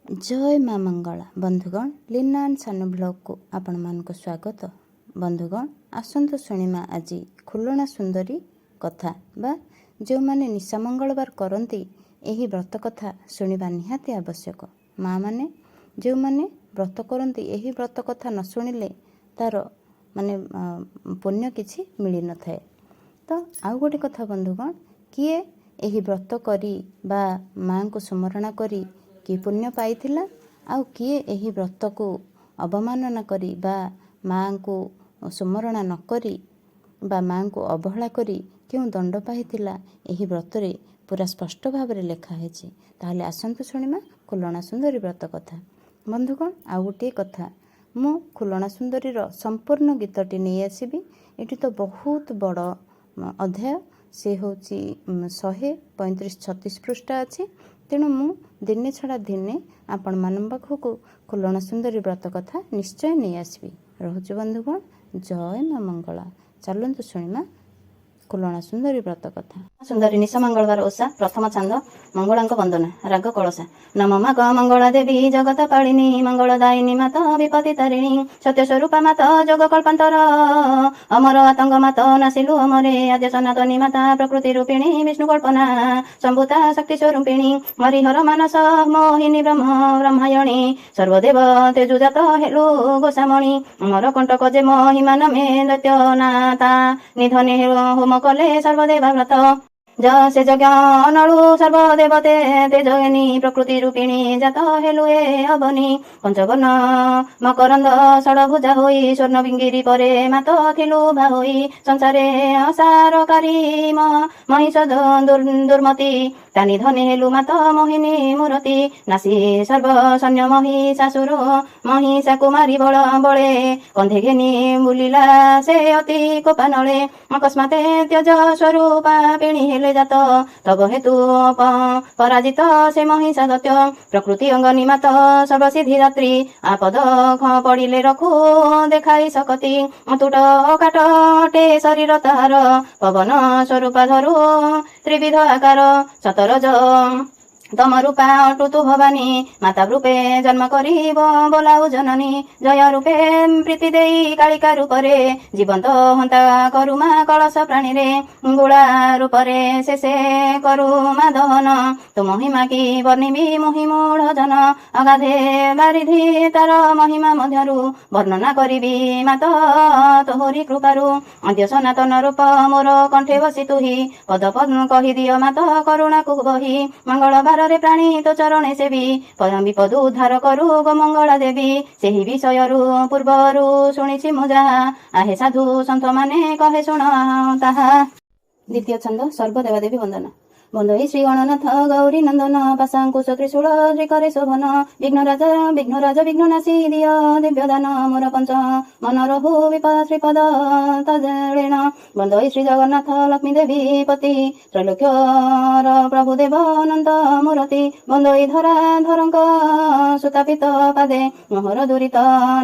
जय माँ मंगला बंधुगण लीना एंड सानु ब्लॉग को आपण मानक स्वागत। बंधुगण आसंतु शुणिमा आज खुलना सुंदरी कथा बा जो माने निशा मंगलवार करती यही व्रत कथा शुणा निहाती आवश्यक। माँ माने जो माने व्रत करती यही व्रत कथा न शुणिले तार माने पुण्य किछि मिली न थाए। तो आउ गोटे कथा बंधुगण किए यही व्रत करी बा माँ को स्मरण करी कि पुण्य पाइथिला आउ किए यही व्रत को अवमानना करी बा माँ को स्मरण न करी बा माँ को अवहेला करी क्यों दंड पाइथिला यही व्रत रे पूरा स्पष्ट भाव में लिखा है। ताहले आसंतु शुणिमा खुलना सुंदरी व्रत कथा। बंधुगण आउ गोटे कथा मु खुलना सुंदरी संपूर्ण गीतटी नहीं आसबि। ये तो बहुत बड़ अध्याय से हूँ 135-36 पृष्ठा अच्छी। तेणु मु दिने छड़ा दिने आपण मान पाखक खुलना सुंदरी व्रत कथा निश्चय नहीं आसबि। रोचु बंधुगण जय माँ मंगला। चलतु शुणिमा खुलना सुंदरी व्रत कथा। सुंदरी निशा मंगलवार ओषा प्रथम चांद मंगला वंदना राग कलसा। नम मा ग मंगला देवी जगत पालिनी मंगलदायिनी माता विपत्ति तारिणी सत्य स्वरूपा माता जग कल्पांतर अमर आतंग माता नासिलु अमरे आद्य सनातनी माता प्रकृति रूपिणी विष्णु कल्पना संभूता शक्ति स्वरूपिणी हरिहर मानस मोहिनी ब्रह्मायणी सर्वदेव तेजुजात हेलु गोसामणी अमर कंटक जे महिमा नमे दैत्य नाता निधने होम कले सर्वदेवा व्रत जसे जज्ञ अनळु सर्वदेवते तेजगिनी प्रकृति रूपिणी जात हेलुए अवनी पंचवर्ण मकरंद षडभुजा होई स्वर्ण बिंगिरी परे मात थिलु भा होई संसारे असारकारी महिष दुर्मति तानी धने हेलु मात मोहिनी मूर्ति नासी सर्व सैन्य महिषासुर महिषा कुमारी बल बळे कंधे घेनी बुलिला से अति कोपानळे अकस्माते त्यज स्वरूपा पिणी हेले जात तब हेतु पराजित से महिषा दत्य प्रकृति अंग निमात सर्वसिद्धि दात्री आपद पड़िले रखु देखाई सकती अतुट काटे शरीर ताहार पवन स्वरूपा धरु त्रिविध आकार सतरज तम रूपा अटुतु भवानी माता रूपे जन्म करी बोलाऊ जननी जय रूपे प्रीति देई कालिका रूपरे जीवंत हंता करुमा कलश प्राणी रे गुड़ा रूपरे शेषे करुमा दहन तु महिमा की वर्णिबी मोहि मूढ़ जन अगाधे बारिधि तार महिमा मध्यरु वर्णना करिबी मात तोहरी कृपारु अद्य सनातन रूप मोर कंठे बसी तुही पद पद कहि दिय मात करुणा को बही मंगलवार रे प्राणी तो चरणे सेवी विपद उद्धार करू गो मंगला देवी सेही विषयरु पूर्वरु शुणिछि मु जाहा आहे साधु सन्थ माने कहे शुण ताहा। द्वितीय छंद सर्वदेवादेवी वंदना। बंदई श्री गणनाथ गौरी नंदन पाशांकुश त्रिशूल श्रीकरे शोभन विघ्नराज विघ्ननाशी दिय दिव्यदान मोर पंच मन रहु विपद श्रीपद तजेण बंदई श्री जगन्नाथ लक्ष्मी देवी पति त्रैलोक्यर प्रभुदेव अनंत मूर्ति बंदई धरा धरंक सुतापित पादे मोहर दुरित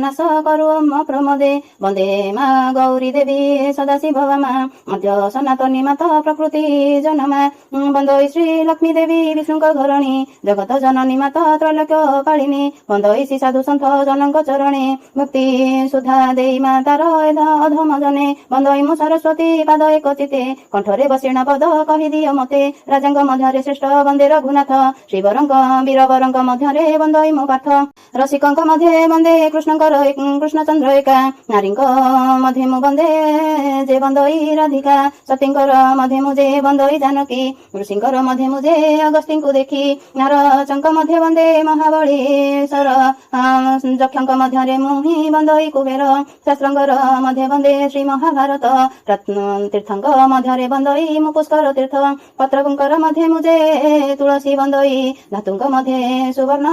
नाश करु प्रमदे वंदे मा गौरी देवी सदाशिव मा मध्य सनातनी माता प्रकृति जनमा बंदई श्री लक्ष्मी देवी विष्णु धरणी जगत जननी माता त्रैलोक्य पालिनी बंदई श्री साधु सन्थ जनक चरणे भक्ति सुधा देई मातार अधम जने बंदई मु सरस्वती पाद एक चिते कंठरे बसीण पद कहि दिय मते राजांग मध्य श्रेष्ठ वंदे रघुनाथ श्रीवरंक वीरवरंक मध्य बंदई मो पाठ रसिकंक मध्य वंदे कृष्णचंद्र एका नारींक मध्य मु वंदे जे बंदई राधिका सतींकर मध्य मुझे बंदई जानकी ऋषिंकर मध्य मुझे अगस्ती को देखी नारचंक मध्य वंदे महाबळीश्वर जक्षंक मध्य मुहि बंदई कुबेर शास्त्रंगर मध्य वंदे श्री महाभारत तीर्थंक मध्य बंदई मु पुष्कर तीर्थ पत्रकुंकर मध्य मुझे तुलसी बंदई धातुंक मध्य सुवर्ण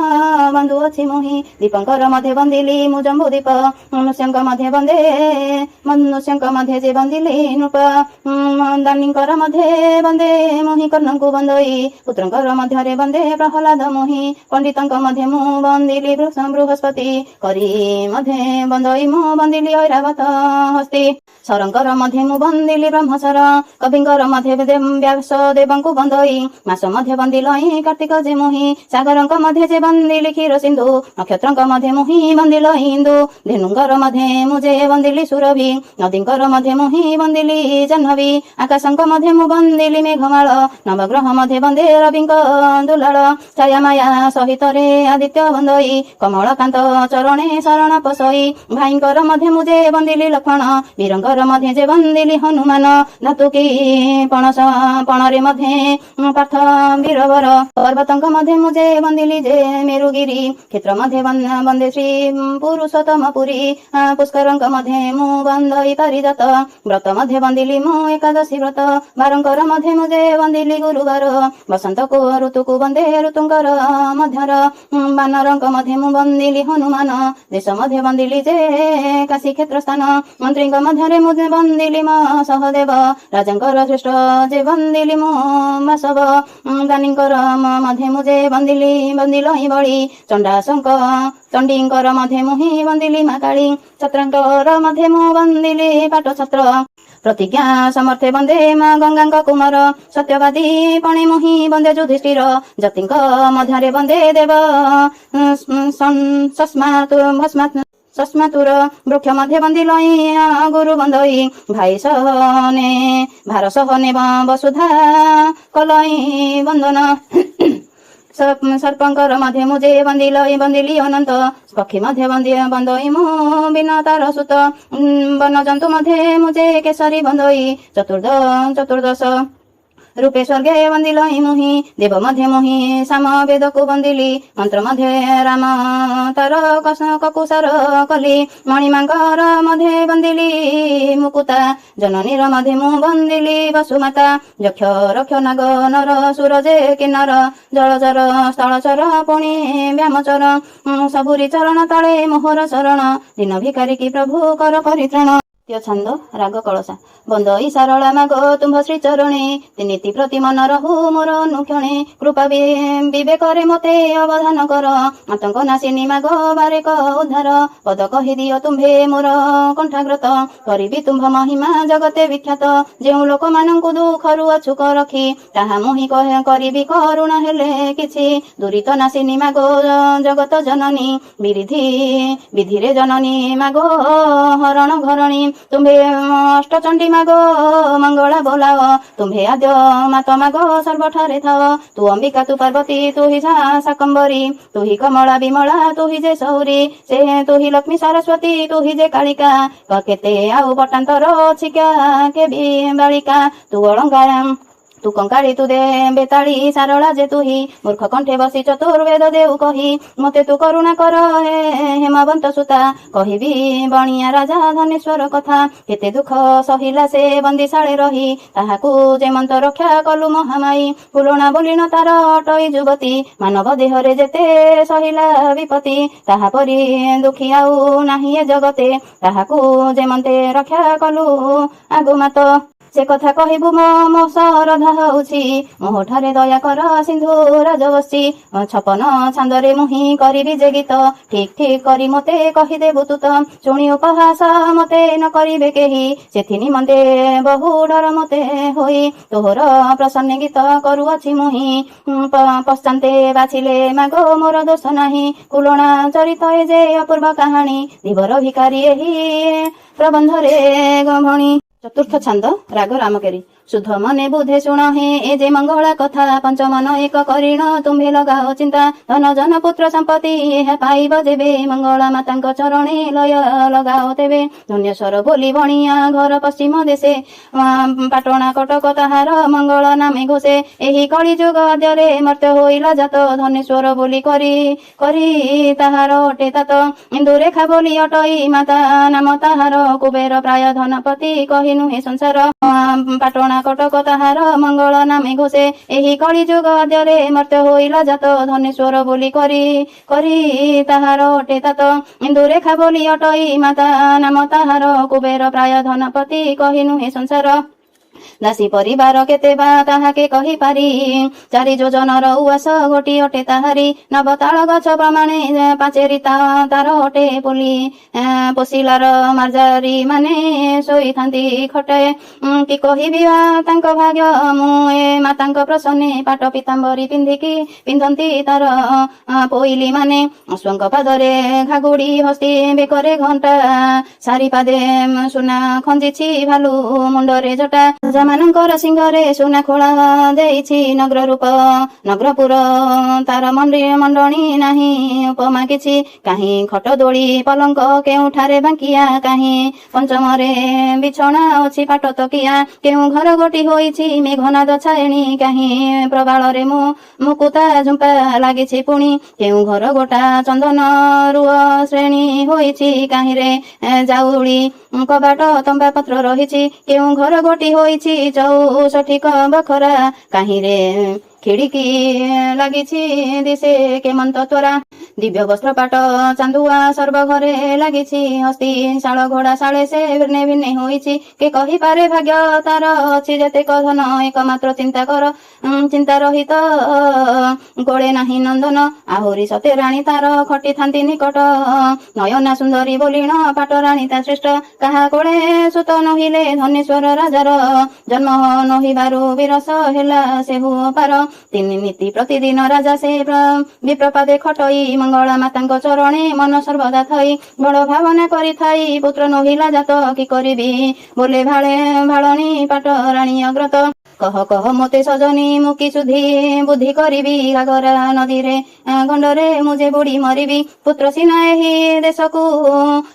बंधु अच्छी मुहि दीपंकर मध्य बंदिली मु जम्बू दीप मनुष्यंक मध्य वंदे मनुष्यंक मध्य जे बंदिली नृप दानींकर मध्य वंदे मोहिकर କର୍ଣ୍ଣଙ୍କୁ ବନ୍ଦଇ ପୁତ୍ରଙ୍କର ମଧ୍ୟରେ ବନ୍ଦେ ପ୍ରହ୍ଲାଦ ମୁହିଁ ପଣ୍ଡିତଙ୍କ ମଧ୍ୟରେ ମୁଁ ବନ୍ଦିଲି ବୃହସ୍ପତି କରି ମଧ୍ୟରେ ବନ୍ଦଇ ମୁଁ ବନ୍ଦିଲି ଐରାବତ ହସ୍ତି ସରଙ୍କର ମଧ୍ୟରେ ମୁଁ ବନ୍ଦିଲି ବ୍ରହ୍ମସର କବିଙ୍କର ମଧ୍ୟରେ ବ୍ୟାସ ଦେବଙ୍କୁ ବନ୍ଦଇ ମାସ ମଧ୍ୟ ବନ୍ଦିଲଇ କାର୍ତ୍ତିକ ଯେ ମୁହିଁ ସାଗରଙ୍କ ମଧ୍ୟରେ ଯେ ବନ୍ଦିଲି କ୍ଷୀର ସିନ୍ଧୁ ନକ୍ଷତ୍ରଙ୍କ ମଧ୍ୟରେ ମୁହିଁ ବନ୍ଦିଲ ଇନ୍ଦୁ ଧେନୁଙ୍କର ମଧ୍ୟରେ ମୁଁ ଯେ ବନ୍ଦିଲି ସୁରଭି ନଦୀଙ୍କର ମଧ୍ୟରେ ମୁହିଁ ବନ୍ଦିଲି ଜାହ୍ନବୀ ଆକାଶଙ୍କ ମଧ୍ୟରେ ମୁଁ ବନ୍ଦିଲି ମେଘମାଳ ନବଗ୍ରହ ମଧ୍ୟରେ ବନ୍ଦେ ରବିଙ୍କ ଦୁଲାଳ ଛାୟା ମାୟା ସହିତରେ ଆଦିତ୍ୟ ବନ୍ଦଇ କମଳକାନ୍ତ ଚରଣେ ଶରଣ ପଶଇ ଭାଇଙ୍କର ମଧ୍ୟରେ ମୁଁ ଯେ ବନ୍ଦିଲି ଲକ୍ଷ୍ମଣ ବୀରଙ୍କର ମଧ୍ୟରେ ଯେ ବନ୍ଦିଲି ହନୁମାନ ଧାତୁକି ପଣରେ ମଧ୍ୟରେ ପାର୍ଥ ବୀରବର ପର୍ବତଙ୍କ ମଧ୍ୟରେ ମୁଁ ଯେ ବନ୍ଦିଲି ଯେ ମେରୁଗିରି କ୍ଷେତ୍ର ମଧ୍ୟରେ ବନ୍ଦେ ଶ୍ରୀ ପୁରୁଷୋତ୍ତମ ପୁରୀ ପୁଷ୍କରଙ୍କ ମଧ୍ୟରେ ମୁଁ ବନ୍ଦଇ ପାରିଜାତ ବ୍ରତ ମଧ୍ୟରେ ବନ୍ଦିଲି ମୁଁ ଏକାଦଶୀ ବ୍ରତ ବାରଙ୍କର ମଧ୍ୟରେ ମୁଁ ଯେ ବନ୍ଦିଲି ଗୁରୁବାର ବସନ୍ତକୁ ଋତୁକୁ ବନ୍ଦେ ଋତୁଙ୍କର ମଧ୍ୟର ବାନରଙ୍କ ମଧ୍ୟରେ ମୁଁ ବନ୍ଦିଲି ହନୁମାନ ଦେଶ ମଧ୍ୟ ବନ୍ଦିଲି ଯେ କାଶୀ କ୍ଷେତ୍ର ସ୍ଥାନ ମନ୍ତ୍ରୀଙ୍କ ମଧ୍ୟରେ ମୁଁ ଯେ ବନ୍ଦିଲି ମୋ ସହଦେବ ରାଜାଙ୍କର ଶ୍ରେଷ୍ଠ ଯେ ବନ୍ଦିଲି ମୁଁ ବାସବ ଦାନୀଙ୍କର ମଧ୍ୟରେ ମୁଁ ଯେ ବନ୍ଦିଲହି ବଳି ଚଣ୍ଡାଶଙ୍କ ଚଣ୍ଡୀଙ୍କର ମଧ୍ୟରେ ମୁଁ ହିଁ ବନ୍ଦିଲି ମା କାଳୀ ଛତ୍ରଙ୍କର ମଧ୍ୟରେ ମୁଁ ବନ୍ଦିଲି ପାଟ ଛତ୍ର ପ୍ରତିଜ୍ଞା ସମର୍ଥେ ବନ୍ଦେ ମା ଗଙ୍ଗାଙ୍କ କୁମାର ସତ୍ୟବାଦୀ ପଣେ ମୁହିଁ ବନ୍ଦେ ଯୁଧିଷ୍ଠିର ଯତିଙ୍କ ମଧ୍ୟରେ ବନ୍ଦେ ଦେବ ସସ୍ମାତୁର ବୃକ୍ଷ ମଧ୍ୟ ବନ୍ଦିଲଇ ଗୁରୁ ବନ୍ଦଇ ଭାଇ ସହନେ ଭାର ସହନେ ବସୁଧା କଲଇ ବନ୍ଦନ ସର୍ପଙ୍କର ମଧ୍ୟରେ ମୁଁ ଯେ ବନ୍ଦିଲି ଅନନ୍ତ ପକ୍ଷୀ ମଧ୍ୟ ବନ୍ଦଇ ମୁଁ ବିନତାର ସୁତ ବନଜନ୍ତୁ ମଧ୍ୟରେ ମୁଁ ଯେ କେଶରୀ ବନ୍ଦଇ ଚତୁର୍ଦଶ ରୂପେ ସ୍ୱର୍ଗେ ବନ୍ଦିଲଇ ମୁହିଁ ଦେବ ମଧ୍ୟ ମୁହିଁ ସାମ ବେଦକୁ ବନ୍ଦିଲି ମନ୍ତ୍ର ମଧ୍ୟ ରାମ ତାର କକୁସାର କଲି ମଣିମାଙ୍କର ମଧ୍ୟ ବନ୍ଦିଲି ମୁକୁତା ଜନନୀର ମଧ୍ୟ ମୁଁ ବନ୍ଦିଲି ବସୁମାତା ଯକ୍ଷ ରକ୍ଷ ନାଗ ନର ସୁର ଯେ କିନ୍ନର ଜଳଚର ସ୍ଥଳଚର ପୁଣି ବ୍ୟାମଚର ସବୁରି ଚରଣ ତଳେ ମୋହର ଶରଣ ଦିନ ଭିକାରୀ କି ପ୍ରଭୁ କର ପରିତ୍ରାଣ ଛାନ୍ଦ ରାଗ କଳସା ବନ୍ଦଇ ସାରଳା ମାଗ ତୁମ୍ଭ ଶ୍ରୀ ଚରଣେ ନୀତି ପ୍ରତି ମନ ରହୁ ମୋର ଅନୁକ୍ଷଣେ କୃପା ବିବେକରେ ମତେ ଅବଧାନ କର ଆତଙ୍କ ନାସିନୀ ମାଗ ବାରେକ ଉଦ୍ଧାର ପଦ କହିଦିଅ ତୁମ୍ଭେ ମୋର କଣ୍ଠାଗ୍ରତ କରିବି ତୁମ୍ଭ ମହିମା ଜଗତେ ବିଖ୍ୟାତ ଯେଉଁ ଲୋକମାନଙ୍କୁ ଦୁଃଖରୁ ଅଛୁକ ରଖି ତାହା ମୁହିଁ କରିବି କରୁଣ ହେଲେ କିଛି ଦୁରିତ ନାସିନୀ ମାଗ ଜଗତ ଜନନୀ ବିଧିରେ ଜନନୀ ମାଗ ହରଣ ଘରଣୀ ତୁମ୍ଭେ ଅଷ୍ଟଚଣ୍ଡୀ ମାଗ ମଙ୍ଗଳା ବୋଲାଅ ତୁମ୍ଭେ ଆଦ୍ୟ ମାତ ମାଗ ସର୍ବଠାରେ ଥାଅ ତୁ ଅମ୍ବିକା ତୁ ପାର୍ବତୀ ତୁ ହି ଶାକମ୍ବରୀ ତୁ ହି କମଳା ବିମଳା ତୁ ହି ଯେ ସୌରୀ ସେ ତୁ ହି ଲକ୍ଷ୍ମୀ ସରସ୍ୱତୀ ତୁ ହି ଯେ କାଳିକା କେତେ ଆଉ ବଟାନ୍ତର ଅଛି କେ ବାଳିକା ତୁ ଅଳଙ୍କାର ତୁ କଙ୍କାଳି ତୁ ଦେ ବେତାଳି ସାରଳା ଯେ ତୁହି ମୂର୍ଖ କଣ୍ଠେ ବସି ଚତୁର୍ବେଦ ଦେଉ କହି ମତେ ତୁ କରୁଣା କର ହେମବନ୍ତ ସୁତା କହିବି ବଣିଆ ରାଜା ଧନେଶ୍ୱର କଥା କେତେ ଦୁଃଖ ସହିଲା ସେ ବନ୍ଦିଶାଳେ ରହି ତାହାକୁ ଯେମନ୍ତ ରକ୍ଷା କଲୁ ମହାମାଇ ପୁଲଣା ବୋଲିଣ ତାର ଅଟଇ ଯୁବତୀ ମାନବ ଦେହରେ ଯେତେ ସହିଲା ବିପତ୍ତି ତାହାପରି ଦୁଃଖୀ ଆଉ ନାହିଁ ଏ ଜଗତେ ତାହାକୁ ଯେମନ୍ତେ ରକ୍ଷା କଲୁ ଆଗୁମାତ ସେ କଥା କହିବୁ ମୋ ଶରଧା ହଉଛି ମୋଠାରେ ଦୟା କର ସିନ୍ଧୁ ରାଜବସ୍ତି 56 ଛାନ୍ଦରେ ମୁହିଁ କରିବି ଯେ ଗୀତ ଠିକ କରି ମତେ କହିଦେବୁ ତୁ ତ ଶୁଣି ଉପହାସ ମତେ ନ କରିବେ କେହି ସେଥି ନିମନ୍ତେ ବହୁ ଡର ମତେ ହୋଇ ତୋହର ପ୍ରସନ୍ନ ଗୀତ କରୁଅଛି ମୁହିଁ ପଶ୍ଚାନ୍ତେ ବାଛିଲେ ମାଗ ମୋର ଦୋଷ ନାହିଁ କୁଲଣା ଚରିତ ଏ ଯେ ଅପୂର୍ବ କାହାଣୀ ଧୀବର ଭିକାରୀ ଏହି ପ୍ରବନ୍ଧରେ ଗଭଣୀ ଚତୁର୍ଥ ଛାନ୍ଦ ରାଗ ରାମକେରି ଶୁଦ୍ଧ ମନେ ବୁଧେ ଶୁଣ ହେ ଏ ଯେ ମଙ୍ଗଳା କଥା ପଞ୍ଚମନ ଏକ କରିଣ ତୁମ୍ଭେ ଲଗାଅ ଚିନ୍ତା ଧନ ଜନ ପୁତ୍ର ସମ୍ପତ୍ତି ଏହା ପାଇବ ଯେବେ ମଙ୍ଗଳା ମାତାଙ୍କ ଚରଣେ ଲୟ ଲଗାଅ ତେବେ ଧନ୍ୟଶ୍ୱର ବୋଲି ବଣିଆ ଘର ପଶ୍ଚିମ ଦେଶେ ପାଟଣା କଟକ ତାହାର ମଙ୍ଗଳ ନାମେ ଘୋଷେ ଏହି କଳି ଯୁଗ ଆଦ୍ୟରେ ମର୍ତ୍ତ୍ୟ ହୋଇଲା ଜାତ ଧନେଶ୍ୱର ବୋଲି କରି ତାହାର ଅଟେ ତାତ ଇନ୍ଦୁରେଖା ବୋଲି ଅଟଇ ମାତା ନାମ ତାହାର କୁବେର ପ୍ରାୟ ଧନପତି କହି ନୁହେଁ ସଂସାର ପାଟଣା କଟକ ତାହାର ମଙ୍ଗଳ ନାମେ ଘୋଷେ ଏହି କଳି ଯୁଗ ଆଦ୍ୟରେ ମର୍ତ୍ତ୍ୟ ହୋଇଲା ଜାତ ଧନେଶ୍ୱର ବୋଲି କରି ତାହାର ଅଟେ ତାତ ଇନ୍ଦୁରେଖା ବୋଲି ଅଟଇ ମାତା ନାମ ତାହାର କୁବେର ପ୍ରାୟ ଧନପତି କହି ନୁହେଁ ସଂସାର ଦାସୀ ପରିବାର କେତେ ବା କାହାକେ କହିପାରି, ଚାରି ଯୋଜନର ଉଆସ ଗୋଟି ଅଟେ ତାହାରି, ନବ ତାଳ ଗଛ ପ୍ରମାଣେ ପାଚେରି ତାର ଅଟେ ପୋଲି, ପୋଷିଲାର ମାର୍ଜାରୀ ମାନେ ଶୋଇଥାନ୍ତି ଖଟେ, କି କହିବି ବା ତାଙ୍କ ଭାଗ୍ୟ ମୁଁ ଏ ମାତାଙ୍କ ପ୍ରସନ୍ନେ, ପାଟ ପିତାମ୍ବରୀ ପିନ୍ଧନ୍ତି ତାର ପୋଇଲି ମାନେ, ଅଶ୍ୱଙ୍କ ପାଦରେ ଘାଗୁଡ଼ି ହସ୍ତି ବେକରେ ଘଣ୍ଟା, ସାରି ପାଦେ ସୁନା ଖଞ୍ଜିଛି ଭାଲୁ ମୁଣ୍ଡରେ ଜଟା, ରାଜାମାନଙ୍କର ସିଂହରେ ସୁନା ଖୋଳା ଦେଇଛି ନଗ୍ର ରୂପ ନଗ୍ରପୁର, ତାର ମଣ୍ଡଣୀ ନାହିଁ ଉପମା କିଛି, କାହିଁ ଖଟ ଦୋଳି ପଲଙ୍କ କେଉଁଠାରେ ବାଙ୍କିଆ, କାହିଁ ପଞ୍ଚମରେ ବିଛଣା ଅଛି ପାଟ ତକିଆ, କେଉଁ ଘର ଗୋଟି ହୋଇଛି ମେଘନାଦ ଛାଏଣି, କାହିଁ ପ୍ରବାଳରେ ମୁକୁତା ଝୁମ୍ପା ଲାଗିଛି ପୁଣି, କେଉଁ ଘର ଗୋଟା ଚନ୍ଦନ ରୁଅ ଶ୍ରେଣୀ ହୋଇଛି, କାହିଁରେ ଯାଉଳି କବାଟ ତମ୍ବା ପତ୍ର ରହିଛି, କେଉଁ ଘର ଗୋଟି ହୋଇଛି ଚଉଷଠିକ ବଖରା, କାହିଁରେ ଖିଡ଼ିକି ଲାଗିଛି ଦିଶେ କେମନ୍ତ ତ୍ୱରା, ଦିବ୍ୟ ବସ୍ତ୍ର ପାଟ ଚାନ୍ଦୁଆ ସର୍ବ ଘରେ ଲାଗିଛି, ହସ୍ତି ଶାଳ ଘୋଡ଼ା ଶାଳେ ସେ ଭିନେ ଭିନେ ହୋଇଛି, କେ କହିପାରେ ଭାଗ୍ୟ ତାର ଅଛି ଯେତେକ ଧନ, ଏକମାତ୍ର ଚିନ୍ତା ରହିତ କୋଳେ ନାହିଁ ନନ୍ଦନ, ଆହୁରି ସତେ ରାଣୀ ତାର ଖଟିଥାନ୍ତି ନିକଟ, ନୟନା ସୁନ୍ଦରୀ ବୋଲିଣ ପାଟ ରାଣୀ ତା ଶ୍ରେଷ୍ଠ, କାହା କୋଳେ ସୁତ ନହିଲେ ଧନେଶ୍ୱର ରାଜାର, ଜନ୍ମ ନହିବାରୁ ବିରସ ହେଲା ସେହୁ ପାର, ତିନି ନୀତି ପ୍ରତିଦିନ ରାଜା ସେ ବିପ୍ରପାଦେ ଖଟଇ, ମଙ୍ଗଳା ମାତାଙ୍କ ଚରଣେ ମନ ସର୍ବଦା ଥଇ, ବଡ଼ ଭାବନା କରିଥାଇ ପୁତ୍ର ନହିଲା ଜାତ, କି କରିବି ବୋଲେ ଭାଳଣୀ ପାଟ ରାଣୀ ଅଗ୍ରତ, କହ କହ ମୋତେ ସଜନୀ ମୁଁ କି ବୁଦ୍ଧି କରିବି, ଘାଗରା ନଦୀରେ ଗଣ୍ଡରେ ମୁଁ ଯେ ବୁଡ଼ି ମରିବି, ପୁତ୍ର ସିନା ଏହି ଦେଶକୁ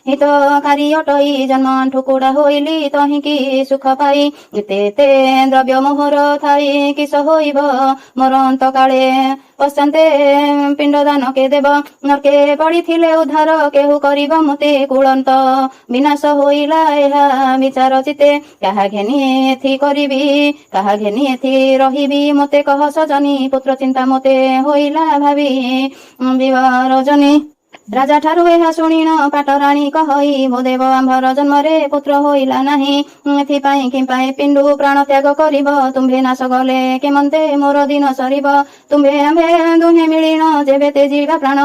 ହିତକାରୀ ଅଟଇ, ଜନ୍ମ ଠୁକୁଡ଼ା ହୋଇଲି ତହିଁକି ସୁଖ ପାଇ, ଏତେ ଏତେ ଦ୍ରବ୍ୟ ମୋହର ଥାଇ କିସ ହୋଇବ ମୋର ଅନ୍ତକାଳେ, ପଶ୍ଚାନ୍ତେ ପିଣ୍ଡଦାନ କେ ଦେବ, ନର୍କେ ପଡ଼ିଥିଲେ ଉଦ୍ଧାର କେହୁ କରିବ ମୋତେ, କୁଳନ୍ତ ବିନାଶ ହୋଇଲା ଏହା ବିଚାର ଚିତେ, କାହା ଘେନି ଏଥି କରିବି କାହା ଘେନି ଏଥି ରହିବି, ମୋତେ କହ ସଜନୀ ପୁତ୍ର ଚିନ୍ତା ମୋତେ ହୋଇଲା ଭାବି ବିବରଜନୀ, ରାଜା ଠାରୁ ଏହା ଶୁଣିଣ ପାଟ ରାଣୀ କହଇ, ମୋ ଦେବ ଆମ୍ଭର ଜନ୍ମରେ ପୁତ୍ର ହୋଇଲା ନାହିଁ, ଏଥିପାଇଁ କିମ୍ପାଇଁ ପିଣ୍ଡୁ ପ୍ରାଣ ତ୍ୟାଗ କରିବ, ତୁମ୍ଭେ ନାଶ ଗଲେ କେମନ୍ତେ ମୋର ଦିନ ସରିବ, ତୁମ୍ଭେ ଆମ୍ଭେ ଦୁହେଁ ମିଳିଣ ଯେବେ ତେଜିବା ପ୍ରାଣ,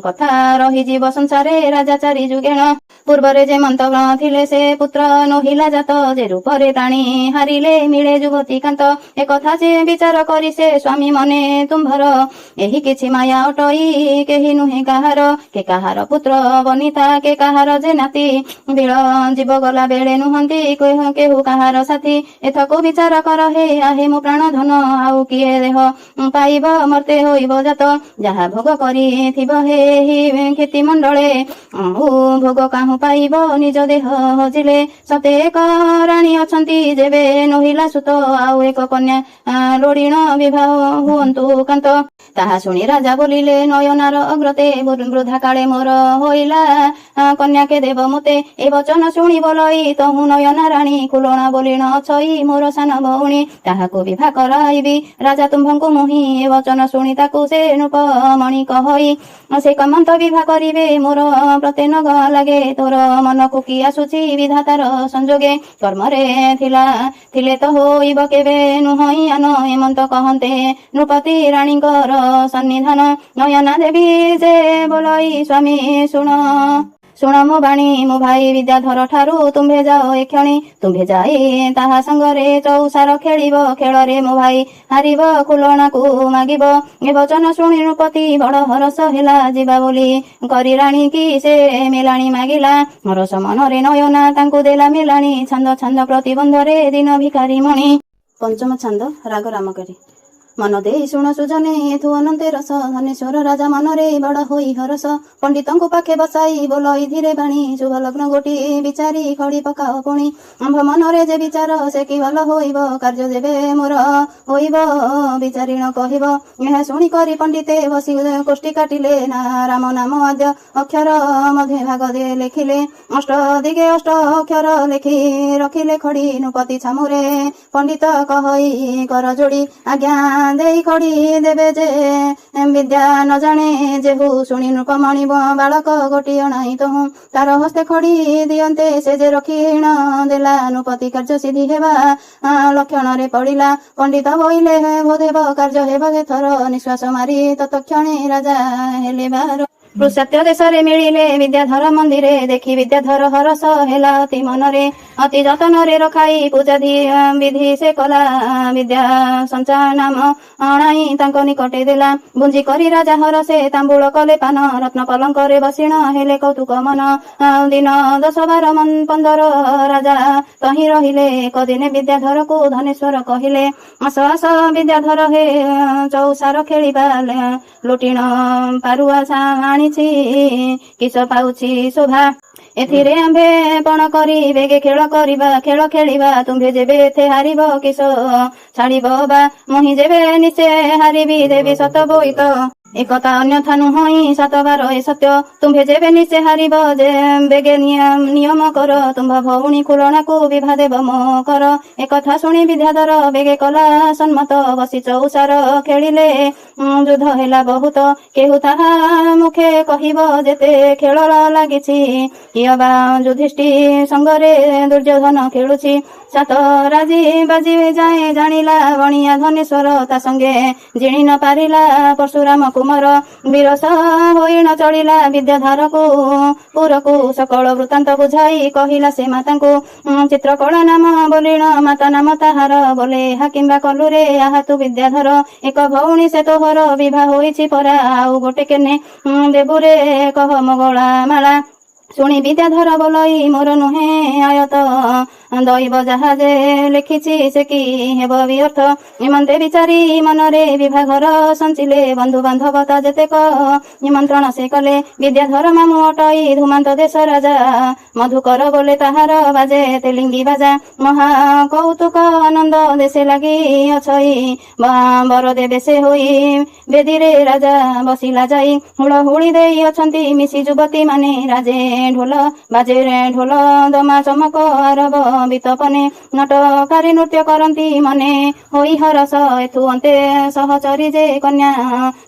କଥା ରହିଯିବ ସଂସାରେ ରାଜା ଚାରି ଯୁଗେଣ, ପୂର୍ବରେ ଯେ ମନ୍ତ ଥିଲେ ସେ ପୁତ୍ର ନହିଲା ଜାତ, ଯେ ରୂପରେ ପ୍ରାଣୀ ହାରିଲେ ମିଳେ ଯୁବତୀ କାନ୍ତ, ଏକଥା ଯେ ବିଚାର କରି ସେ ସ୍ୱାମୀ ମନେ ତୁମ୍ଭର, ଏହି କିଛି ମାୟା ଅଟଇ କେହି ନୁହେଁ କାହାର, କେ କାହାର ପୁତ୍ର ବନିତା କେ କାହାର ଯେ ନାତି, ବିଳ ଜୀବ ଗଲା ବେଳେ ନୁହନ୍ତି କେହୁ କାହାର ସାଥୀ, ଏଥକୁ ବିଚାର କର ହେ ଆହେ ମୋ ପ୍ରାଣ ଧନ, ଆଉ କିଏ ଦେହ ପାଇବ ମର୍ତ୍ତେ ହୋଇବ ଜାତ, ଯାହା ଭୋଗ କରିଥିବ ହେହି କ୍ଷତି ମଣ୍ଡଳେ, ଆଉ ଭୋଗ କାହୁଁ ପାଇବ ନିଜ ଦେହ ହଜିଲେ, ସତେ ଏକ ରାଣୀ ଅଛନ୍ତି ଯେବେ ନହିଲା ସୁତ, ଆଉ ଏକ କନ୍ୟା ଲୋଡ଼ିଣ ବିବାହ ହୁଅନ୍ତୁ କାନ୍ତ, ତାହା ଶୁଣି ରାଜା ବୋଲିଲେ ନୟନାର ଅଗ୍ରତେ, ବୃଦ୍ଧା କାଳେ ମୋର ହୋଇଲା କନ୍ୟାକେ ଦେବ ମୋତେ, ଏ ବଚନ ଶୁଣି ବୋଲଇ ତହୁଁ ନୟନା ରାଣୀ, କୁଲଣା ବୋଲିଣ ଅଛଇ ମୋର ସାନ ଭଉଣୀ, ତାହାକୁ ବିଭା କରାଇବି ରାଜା ତୁମ୍ଭଙ୍କୁ ମୁହିଁ, ଏ ବଚନ ଶୁଣି ତାକୁ ସେ ନୃପମଣି କହଇ, ସେ କମନ୍ତ ବିଭା କରିବେ ମୋର ପ୍ରତେ ନଗ ଲାଗେ, ତୋର ମନକୁ କି ଆସୁଛି ବିଧାତାର ସଂଯୋଗେ, କର୍ମରେ ଥିଲେ ତ ହୋଇବ କେବେ ନୁହଁ ଆନ, ଏମନ୍ତ କହନ୍ତେ ନୃପତି ରାଣୀଙ୍କର ସନ୍ନିଧାନ, ନୟନା ଦେବୀ ଯେ ବୋଲଇ ସ୍ୱାମୀ ଶୁଣ ମୋ ବାଣୀ, ମୋ ଭାଇ ବିଦ୍ୟାଧର ଠାରୁ ତୁମ୍ଭେ ଯାଅ ଏକ୍ଷଣି, ତୁମ୍ଭେ ଯାଇ ତାହା ସାଙ୍ଗରେ ଚଉସାର ଖେଳିବ, ଖେଳରେ ମୋ ଭାଇ ହାରିବ ଖୁଲଣାକୁ ମାଗିବ, ଏ ବଚନ ଶୁଣି ନୃପତି ବଡ଼ ହରସ ହେଲା, ଯିବା ବୋଲି କରି ରାଣୀ କି ସେ ମେଲାଣି ମାଗିଲା, ହରସ ମନରେ ନୟନା ତାଙ୍କୁ ଦେଲା ମେଲାଣି, ଛାନ୍ଦ ଛାନ୍ଦ ପ୍ରତିବନ୍ଧରେ ଦିନ ଭିକାରୀ ମଣି। ପଞ୍ଚମ ଛାନ୍ଦ ରାଗ ରାମକରି। ମନ ଦେଇ ଶୁଣ ସୁଜନେ ଏଥୁ ଅନନ୍ତେ ରସ, ଧନେଶ୍ୱର ରାଜା ମନରେ ବଡ଼ ହୋଇ ହରସ, ପଣ୍ଡିତଙ୍କୁ ପାଖେ ବସାଇ ବୋଲଇ ଧୀରେ ବାଣୀ, ଶୁଭ ଲଗ୍ନ ଗୋଟି ବିଚାରି ଖଡ଼ି ପକାଅ ପୁଣି, ଆମ୍ଭ ମନରେ ଯେ ବିଚାର ସେ କି ଭଲ ହୋଇବ, କାର୍ଯ୍ୟ ଯେବେ ମୋର ହୋଇବ ବିଚାରିଣ କହିବ, ଏହା ଶୁଣି କରି ପଣ୍ଡିତେ ବସି କୋଷ୍ଠୀ କାଟିଲେ, ରାମ ନାମ ଆଦ୍ୟ ଅକ୍ଷର ମଧ୍ୟ ଭାଗ ଲେଖିଲେ, ଅଷ୍ଟ ଦିଗେ ଅଷ୍ଟ ଅକ୍ଷର ଲେଖି ରଖିଲେ ଖଡ଼ି, ନୃପତି ଛାମୁରେ ପଣ୍ଡିତ କହଇ କର ଯୋଡ଼ି, ଆଜ୍ଞା ଦେଇ ଖଡ଼ି ଦେବେ ଯେ ବିଦ୍ୟା ନ ଜାଣେ ଯେହୁ ଶୁଣି ନୃପମଣି ବାଳକ ଗୋଟିଏ ଅଣାଇ ତହୁଁ ତାର ହସ୍ତେ ଖଡ଼ି ଦିଅନ୍ତେ ସେ ଯେ ରକ୍ଷୀଣ ଦେଲା ନୃପତି କାର୍ଯ୍ୟ ସିଦ୍ଧି ହେବା ଲକ୍ଷଣରେ ପଡ଼ିଲା ପଣ୍ଡିତ ବୋଇଲେ ବୋଧେବ କାର୍ଯ୍ୟ ହେବ ଏଥର ନିଶ୍ୱାସ ମାରି ତତକ୍ଷଣେ ରାଜା ହେଲେ ବାର ପୃଷାତ୍ୟ ଦେଶରେ ମିଳିଲେ ବିଦ୍ୟାଧର ମନ୍ଦିରେ ଦେଖି ବିଦ୍ୟାଧର ହରସ ହେଲା ଅତି ମନରେ ଅତି ଯତନରେ ରଖାଇ ପୂଜା ବିଧି ସେ କଲା ବିଦ୍ୟା ସଞ୍ଚା ନାମ ଅଣାଇ ତାଙ୍କ ନିକଟେ ଦେଲା ବୁଞ୍ଜି କରି ରାଜା ହରସେ ତାମ୍ବୁଳ କଲେ ପାନ ରତ୍ନ ପଲଙ୍କରେ ବସିଣ ହେଲେ କୌତୁକ ମନ ଦିନ 10-12-15 ରାଜା ତହିଁ ରହିଲେ କଦିନେ ବିଦ୍ୟାଧରକୁ ଧନେଶ୍ୱର କହିଲେ ଆସ ଆସ ବିଦ୍ୟାଧର ହେ ଚୌସାର ଖେଳିବା ଲୁଟିଣ ପାରୁଆ ଆଣିଛି କିସ ପାଉଛି ଶୋଭା ଏଥିରେ ଆମ୍ଭେ ପଣ କରି ବେଗେ ଖେଳ କରିବା ଖେଳ ଖେଳିବା ତୁମ୍ଭେ ଯେବେ ଏତେ ହାରିବ କିସ ଛାଡ଼ିବ ବା ମୁହିଁ ଯେବେ ନିଶ୍ଚେ ହାରିବି ଦେବି ସତ ବୋଇତ ଏକଥା ଅନ୍ୟଥା ନୁହଁ 7 ଏ ସତ୍ୟ ତୁମ୍ଭେ ଯେବେ ନିଶ୍ଚେ ହାରିବ ଯେ ବେଗେ ନିୟମ କର ତୁମ୍ଭ ଭଉଣୀ କୁଳଣାକୁ ବିଭା ଦେବ ମୋ କର ଏକଥା ଶୁଣି ବିଦ୍ୟାଧର ବେଗେ କଲା ସମ୍ମତ ବସି ଚୌସାର ଖେଳିଲେ ଯୁଦ୍ଧ ହେଲା ବହୁତ କେହୁ ତାହା ମୁଖେ କହିବ ଯେତେ ଖେଳ ଲାଗିଛି କିଏ ବା ଯୁଧିଷ୍ଠି ସଙ୍ଗରେ ଦୁର୍ଯ୍ୟୋଧନ ଖେଳୁଛି 7 ରାଜି ବାଜି ଯାଏ ଜାଣିଲା ବଣିଆ ଧନେଶ୍ୱର ତା ସଙ୍ଗେ ଜିଣି ନ ପାରିଲା ପରଶୁରାମ କୁମାର ବିରସ ହୋଇଣ ଚଳିଲା ବିଦ୍ୟାଧରକୁ ପୁରକୁ ସକଳ ବୃତ୍ତାନ୍ତ ବୁଝାଇ କହିଲା ସେ ମାତାଙ୍କୁ ଚିତ୍ରକଳା ନାମ ବୋଲିଣ ମାତା ନାମ ତାହାର ବୋଲେ ଏହା କିମ୍ବା କଲୁରେ ଆହା ତୁ ବିଦ୍ୟାଧର ଏକ ଭଉଣୀ ସେ ତୋହର ବିଭା ହୋଇଛି ପରା ଆଉ ଗୋଟେ କେନେ ଦେବୁରେ କହ ମଙ୍ଗଳା ମାଳା ଶୁଣି ବିଦ୍ୟାଧର ବୋଲଇ ମୋର ନୁହେଁ ଆୟତ ଦୈବ ଯାହା ଯେ ଲେଖିଛି ସେ କି ହେବ ବ୍ୟର୍ଥ ନିମନ୍ତେ ବିଚାରି ମନରେ ବିଭାଘର ସଞ୍ଚିଲେ ବନ୍ଧୁ ବାନ୍ଧବତା ଯେତେକ ନିମନ୍ତ୍ରଣ ସେ କଲେ ବିଦ୍ୟାଧର ମାମୁ ଅଟଇ ଧୂମାନ୍ତ ଦେଶ ରାଜା ମଧୁକର ବୋଲେ ତାହାର ବାଜେ ତେଲିଙ୍ଗି ବାଜା ମହା କୌତୁକ ଆନନ୍ଦ ଦେଶେ ଲାଗି ଅଛଇ ବର ଦେବେ ସେ ହୋଇ ବେଦିରେ ରାଜା ବସିଲା ଯାଇ ହୁଳହୁଳି ଦେଇ ଅଛନ୍ତି ମିଶି ଯୁବତୀ ମାନେ ରାଜେ ଢୋଲ ବାଜେ ଢୋଲ ଦମା ଚମକ ଆରବ ବିତପନେ ନଟକାରୀ ନୃତ୍ୟ କରନ୍ତି ମନେ ହୋଇ ହରସ ଏଥୁ ଅନ୍ତେ ସହଚରୀ ଯେ କନ୍ୟା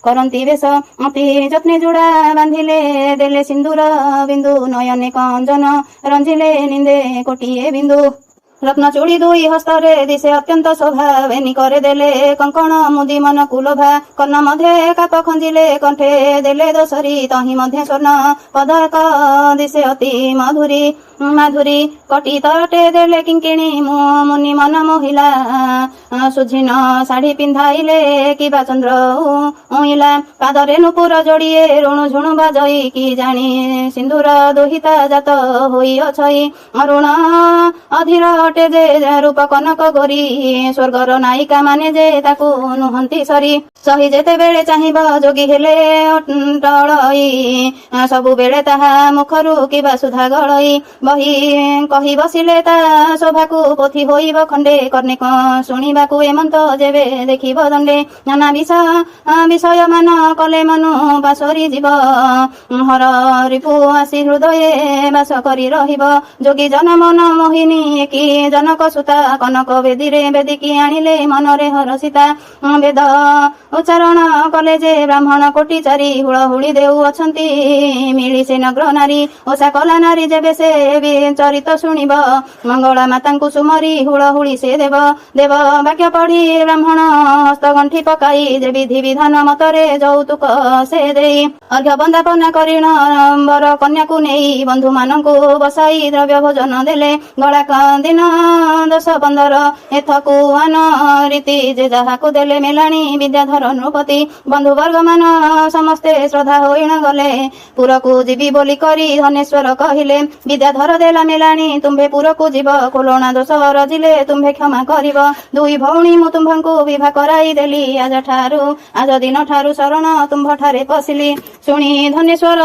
କରନ୍ତି ବେଶ ଅତି ଯତ୍ନେ ଯୋଡ଼ା ବାନ୍ଧିଲେ ଦେଲେ ସିନ୍ଦୁର ବିନ୍ଦୁ ନୟନେ କଞ୍ଜନ ରଞ୍ଜିଲେ ନିନ୍ଦେ କୋଟିଏ ବିନ୍ଦୁ ରତ୍ନ ଚୁଡ଼ି 2 ହସ୍ତରେ ଦିଶେ ଅତ୍ୟନ୍ତ ଶୋଭା ବେନି করে ଦେଲେ କଙ୍କଣ ମୁଦି ମନକୁ ଲୋଭା କର୍ଣ୍ଣ ମଧ୍ୟ କାପ ଖଞ୍ଜିଲେ କଣ୍ଠେ ଦେଲେ ଦୋଷରୀ ତହିଁ ମଧ୍ୟ ସ୍ୱର୍ଣ୍ଣ ପଦକ ଦିଶେ ଅତି ମାଧୁରୀ କଟି ତଟେ ଦେଲେ କିଙ୍କିଣୀ ମୁନି ମନ ମୋହିଲା ସୁଝିନ ଶାଢ଼ୀ ପିନ୍ଧାଇଲେ କିବା ଚନ୍ଦ୍ର ଉଇଁଲା ପାଦରେ ନୂପୁର ଯୋଡ଼ିଏ ରୁଣୁ ଝୁଣୁ ବାଜଇ କି ଜାଣି ସିନ୍ଦୁର ଦୁହିତା ଜାତ ହୋଇଅଛଇ ଅରୁଣ ଅଧୀର ଅଟେ ଯେ ରୂପ କନକ ଗୋରୀ ସ୍ୱର୍ଗର ନାୟିକା ମାନେ ଯେ ତାକୁ ନୁହନ୍ତି ସରି ସହି ଯେତେବେଳେ ଚାହିଁବ ଯୋଗୀ ହେଲେ ଟଳଇ ସବୁବେଳେ ତାହା ମୁଖରୁ କିବା ସୁଧା ଗଳଇ ବହି କହି ବସିଲେ ତା ଶୋଭାକୁ ପୋଥି ହୋଇବ ଖଣ୍ଡେ କର୍ଣ୍ଣେ ଶୁଣିବାକୁ ଏମନ୍ତ ଯେବେ ଦେଖିବ ଦଣ୍ଡେ ନାନା ବିଷୟ ମାନ କଲେ ମନୁ ବାସରି ଯିବ ହର ରିପୁ ଆସି ହୃଦये ବାସ କରି ରହିବ ଯୋଗୀ ଜନ ମନ ମୋହିନୀ କି ଜନକ ସୁତା କନକ ବେଦୀରେ ବେଦିକି ଆଣିଲେ ମନରେ ହରସିତା ବେଦ ଉଚ୍ଚାରଣ କଲେ ଯେ ବ୍ରାହ୍ମଣ କୋଟି ଚାରି ହୁଳହୁଳି ଦେଉ ଅଛନ୍ତି ମିଳି ସେ ନଗ୍ର ନାରୀ ଓଷା କଲା ନାରୀ ଯେବେ ସେ ଚରିତ ଶୁଣିବ ମଙ୍ଗଳା ମାତାଙ୍କୁ ସୁମରି ହୁଳହୁଳି ସେ ଦେବ ବାକ୍ୟ ପଢି ବ୍ରାହ୍ମଣ ହସ୍ତଗଣ୍ଠି ପକାଇ ଯେ ବିଧି ବିଧାନ ମତରେ ଯୌତୁକ ସେ ଦେଇ ଅର୍ଘ୍ୟ ବନ୍ଦାପନା କରିଣ ବର କନ୍ୟାକୁ ନେଇ ବନ୍ଧୁ ମାନଙ୍କୁ ବସାଇ ଦ୍ରବ୍ୟ ଭୋଜନ ଦେଲେ ଗଳା ଦିନ 10-15 ଏଥକୁ ଆନ ରୀତି ଯେ ଯାହାକୁ ଦେଲେ ମେଲାଣି ବିଦ୍ୟାଧର ନୃପତି ବନ୍ଧୁବର୍ଗ ମାନ ସମସ୍ତେ ଶ୍ରଦ୍ଧା ହୋଇଣ ଗଲେ ପୁରକୁ ଯିବି ବୋଲି କରି ଧନେଶ୍ୱର କହିଲେ ବିଦ୍ୟାଧର ଦେଲା ମେଲାଣି ତୁମ୍ଭେ ପୁରକୁ ଯିବ କୁଲଣା ଦୋଷ ରଜିଲେ ତୁମ୍ଭେ କ୍ଷମା କରିବ 2 ଭଉଣୀ ମୁଁ ତୁମ୍ଭଙ୍କୁ ବିଭା କରାଇ ଦେଲି ଆଜ ଦିନ ଠାରୁ ଶରଣ ତୁମ୍ଭଠାରେ ପଶିଲି ଶୁଣି ଧନେଶ୍ୱର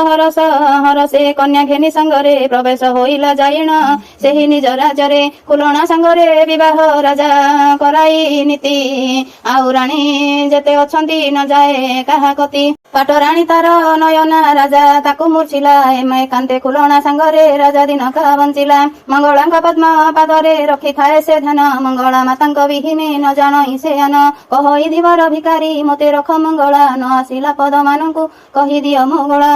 ହରସେ କନ୍ୟା ଘେନି ସଙ୍ଗରେ ପ୍ରବେଶ ହୋଇଲା ଯାଇଣ ସେହି ନିଜ ରାଜ୍ୟରେ କୁଲଣା ସାଙ୍ଗରେ ବିବାହ ରାଜା କରାଇ ନୀତି ଆଉ ରାଣୀ ଯେତେ ଅଛନ୍ତି ନ ଯାଏ କାହା କତି ପାଟରାଣୀ ତାର ନୟନା ରାଜା ତାକୁ ମୂର୍ଛିଲା ଏମେ କାନ୍ତେ କୁଲଣା ସାଙ୍ଗରେ ରାଜା ଦିନକା ବଞ୍ଚିଲା ମଙ୍ଗଳାଙ୍କ ପଦ୍ମ ପାଦରେ ରଖିଥାଏ ସେ ଧ୍ୟାନ ମଙ୍ଗଳା ମାତାଙ୍କ ବିହିନେ ନ ଜାଣଇ ସେ ଆନ କହି ଦିବର ଭିକାରୀ ମୋତେ ରଖ ମଙ୍ଗଳା ନ ଆସିଲା ପଦମାନଙ୍କୁ କହିଦିଅ ମଙ୍ଗଳା।